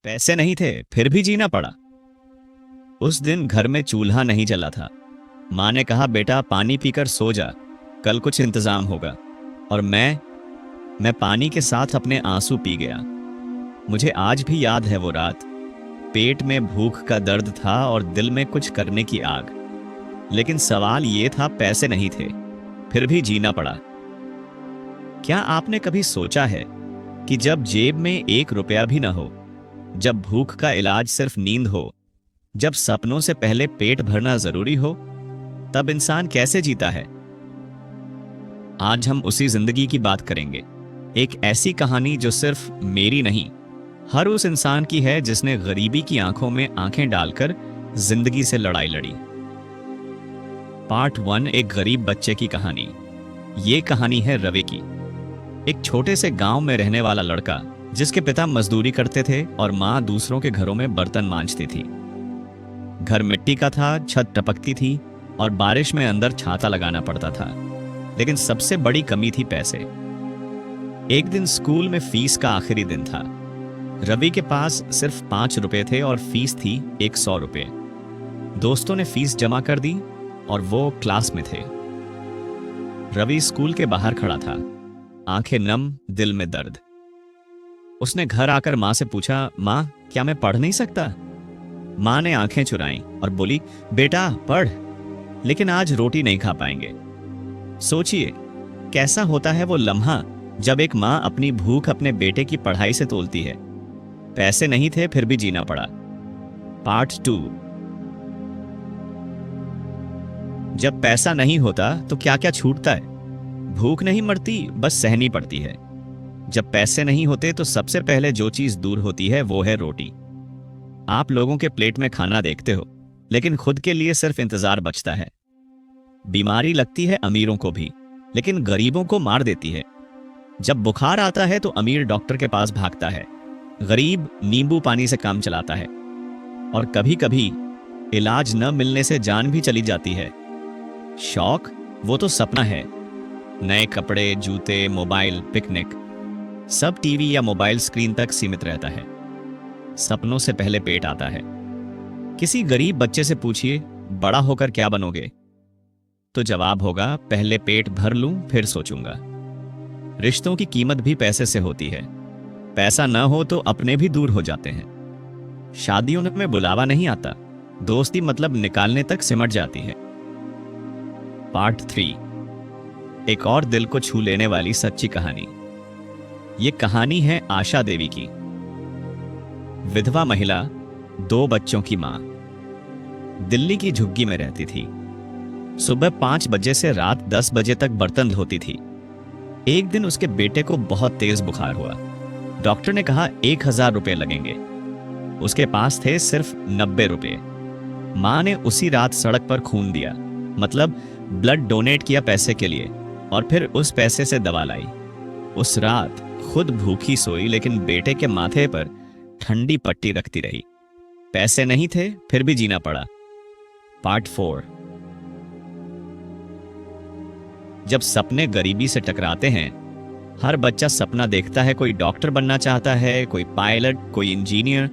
पैसे नहीं थे फिर भी जीना पड़ा। उस दिन घर में चूल्हा नहीं जला था। माँ ने कहा, बेटा पानी पीकर सो जा, कल कुछ इंतजाम होगा। और मैं पानी के साथ अपने आंसू पी गया। मुझे आज भी याद है वो रात। पेट में भूख का दर्द था और दिल में कुछ करने की आग। लेकिन सवाल ये था, पैसे नहीं थे फिर भी जीना पड़ा। क्या आपने कभी सोचा है कि जब जेब में 1 रुपया भी ना हो, जब भूख का इलाज सिर्फ नींद हो, जब सपनों से पहले पेट भरना जरूरी हो, तब इंसान कैसे जीता है? आज हम उसी जिंदगी की बात करेंगे। एक ऐसी कहानी जो सिर्फ मेरी नहीं, हर उस इंसान की है जिसने गरीबी की आंखों में आंखें डालकर जिंदगी से लड़ाई लड़ी। पार्ट 1, एक गरीब बच्चे की कहानी। ये कहानी है रवि की। एक छोटे से गांव में रहने वाला लड़का जिसके पिता मजदूरी करते थे और मां दूसरों के घरों में बर्तन मांजती थी। घर मिट्टी का था, छत टपकती थी और बारिश में अंदर छाता लगाना पड़ता था। लेकिन सबसे बड़ी कमी थी पैसे। एक दिन स्कूल में फीस का आखिरी दिन था। रवि के पास सिर्फ 5 रुपए थे और फीस थी 100 रुपए। दोस्तों ने फीस जमा कर दी और वो क्लास में थे। रवि स्कूल के बाहर खड़ा था, आंखें नम, दिल में दर्द। उसने घर आकर मां से पूछा, मां क्या मैं पढ़ नहीं सकता? मां ने आंखें चुराई और बोली, बेटा पढ़, लेकिन आज रोटी नहीं खा पाएंगे। सोचिए कैसा होता है वो लम्हा जब एक मां अपनी भूख अपने बेटे की पढ़ाई से तोलती है। पैसे नहीं थे फिर भी जीना पड़ा। पार्ट 2। जब पैसा नहीं होता तो क्या क्या छूटता है? भूख नहीं मरती, बस सहनी पड़ती है। जब पैसे नहीं होते तो सबसे पहले जो चीज दूर होती है वो है रोटी। आप लोगों के प्लेट में खाना देखते हो, लेकिन खुद के लिए सिर्फ इंतजार बचता है। बीमारी लगती है अमीरों को भी, लेकिन गरीबों को मार देती है। जब बुखार आता है तो अमीर डॉक्टर के पास भागता है, गरीब नींबू पानी से काम चलाता है। और कभी कभी इलाज न मिलने से जान भी चली जाती है। शौक वो तो सपना है। नए कपड़े, जूते, मोबाइल, पिकनिक, सब टीवी या मोबाइल स्क्रीन तक सीमित रहता है। सपनों से पहले पेट आता है। किसी गरीब बच्चे से पूछिए, बड़ा होकर क्या बनोगे? तो जवाब होगा, पहले पेट भर लूं फिर सोचूंगा। रिश्तों की कीमत भी पैसे से होती है। पैसा न हो तो अपने भी दूर हो जाते हैं। शादियों में बुलावा नहीं आता, दोस्ती मतलब निकालने तक सिमट जाती है। पार्ट 3, एक और दिल को छू लेने वाली सच्ची कहानी। ये कहानी है आशा देवी की। विधवा महिला, 2 बच्चों की मां, दिल्ली की झुग्गी में रहती थी। सुबह 5 बजे से रात 10 बजे तक बर्तन धोती थी। एक दिन उसके बेटे को बहुत तेज बुखार हुआ। डॉक्टर ने कहा 1000 रुपए लगेंगे। उसके पास थे सिर्फ 90 रुपए। मां ने उसी रात सड़क पर खून दिया, मतलब ब्लड डोनेट किया पैसे के लिए, और फिर उस पैसे से दवा लाई। उस रात खुद भूखी सोई, लेकिन बेटे के माथे पर ठंडी पट्टी रखती रही। पैसे नहीं थे फिर भी जीना पड़ा। पार्ट 4, जब सपने गरीबी से टकराते हैं। हर बच्चा सपना देखता है, कोई डॉक्टर बनना चाहता है, कोई पायलट, कोई इंजीनियर।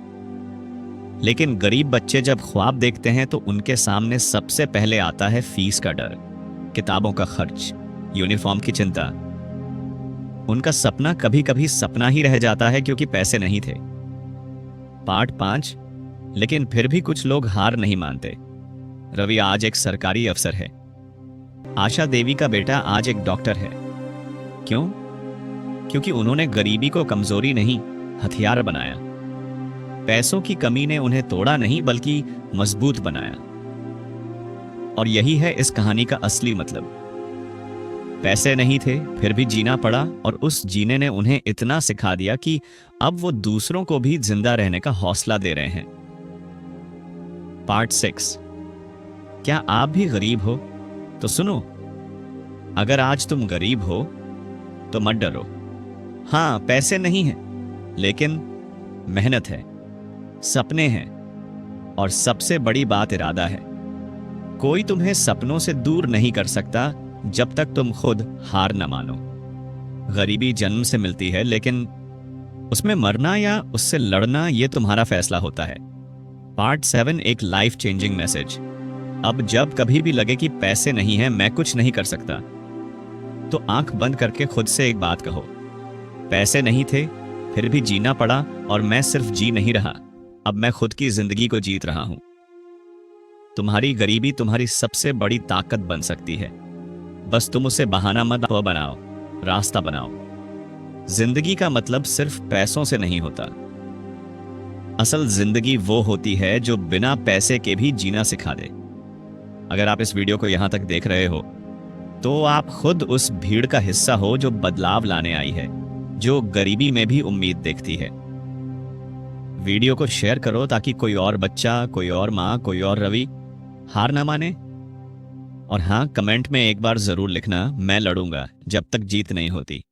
लेकिन गरीब बच्चे जब ख्वाब देखते हैं तो उनके सामने सबसे पहले आता है फीस का डर, किताबों का खर्च, यूनिफॉर्म की चिंता। उनका सपना कभी कभी सपना ही रह जाता है क्योंकि पैसे नहीं थे। पार्ट 5, लेकिन फिर भी कुछ लोग हार नहीं मानते। रवि आज एक सरकारी अफसर है। आशा देवी का बेटा आज एक डॉक्टर है। क्यों? क्योंकि उन्होंने गरीबी को कमजोरी नहीं, हथियार बनाया। पैसों की कमी ने उन्हें तोड़ा नहीं बल्कि मजबूत बनाया। और यही है इस कहानी का असली मतलब। पैसे नहीं थे फिर भी जीना पड़ा, और उस जीने ने उन्हें इतना सिखा दिया कि अब वो दूसरों को भी जिंदा रहने का हौसला दे रहे हैं। पार्ट 6, क्या आप भी गरीब हो? तो सुनो, अगर आज तुम गरीब हो तो मत डरो। हां, पैसे नहीं हैं, लेकिन मेहनत है, सपने हैं, और सबसे बड़ी बात इरादा है। कोई तुम्हें सपनों से दूर नहीं कर सकता जब तक तुम खुद हार न मानो। गरीबी जन्म से मिलती है, लेकिन उसमें मरना या उससे लड़ना ये तुम्हारा फैसला होता है। पार्ट 7, एक लाइफ चेंजिंग मैसेज। अब जब कभी भी लगे कि पैसे नहीं है, मैं कुछ नहीं कर सकता, तो आंख बंद करके खुद से एक बात कहो, पैसे नहीं थे फिर भी जीना पड़ा, और मैं सिर्फ जी नहीं रहा, अब मैं खुद की जिंदगी को जीत रहा हूं। तुम्हारी गरीबी तुम्हारी सबसे बड़ी ताकत बन सकती है, बस तुम उसे बहाना मत बनाओ, रास्ता बनाओ। जिंदगी का मतलब सिर्फ पैसों से नहीं होता। असल जिंदगी वो होती है जो बिना पैसे के भी जीना सिखा दे। अगर आप इस वीडियो को यहां तक देख रहे हो तो आप खुद उस भीड़ का हिस्सा हो जो बदलाव लाने आई है, जो गरीबी में भी उम्मीद देखती है। वीडियो को शेयर करो ताकि कोई और बच्चा, कोई और माँ, कोई और रवि हार ना माने। और हाँ, कमेंट में एक बार जरूर लिखना, मैं लड़ूंगा जब तक जीत नहीं होती।